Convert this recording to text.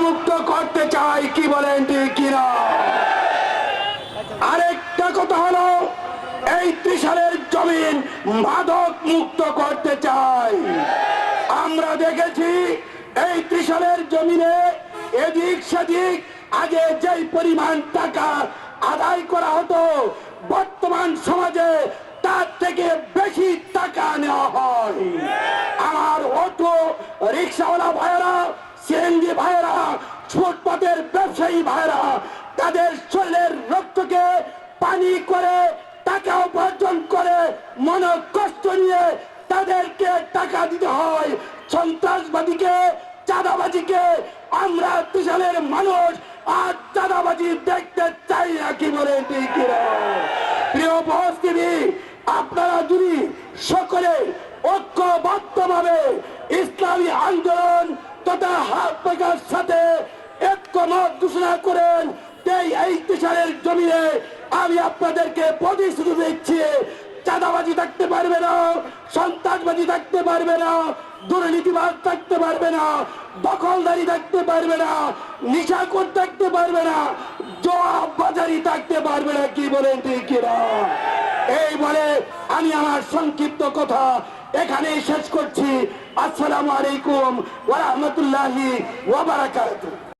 মুক্ত করতে চাই, কি বলেন ঠিক কিনা? আরেকটা কথা হলো, এই ত্রিশালের জমিন মাদক মুক্ত করতে চাই। আমরা দেখেছি এই ত্রিশালের জমিনে এদিক সেদিক আগে যেই পরিমাণ টাকা আদায় করা হতো, বর্তমান সমাজে তার থেকে বেশি টাকা নেওয়া হয়। আমার অটো রিক্সাওয়ালা ভাইয়েরা, সিএনজি ভাইয়েরা, ফুটপাতের ব্যবসায়ী ভাইয়েরা তাদের শরীরের রক্তকে পানি করে টাকা উপার্জন করে মনে কষ্ট নিয়ে তাদেরকে টাকা দিতে হয়। সন্ত্রাসবাদীকে, চাঁদাবাজিকে আমরা ত্রিশালের মানুষ আর চাঁদাবাজি দেখতে চাই না, কি বলে ঠিক কিনা? প্রিয় উপস্থিতি, আপনারা যদি সকলে ঐক্যবদ্ধভাবে ইসলামী আন্দোলন তথা হাত পাকার সাথে ঐক্যমত ঘোষণা করেন, এই ত্রিশালের জমিনে আমি আপনাদেরকে প্রতিশ্রুতি দিচ্ছি, চাঁদাবাজি থাকতে পারবে না, সন্ত্রাসবাজি থাকতে পারবে না, দুর্নীতিবাদ থাকতে পারবে না, দখলদারি থাকতে পারবে না, নিশাখোর থাকতে পারবে না, জোয়াবাজারি থাকতে পারবে না, কি বলেন ঠিক কিনা? এই বলে আমি আমার সংক্ষিপ্ত কথা এখানেই শেষ করছি। আসসালামু আলাইকুম ওয়া রাহমাতুল্লাহি ওয়া বারাকাতুহু।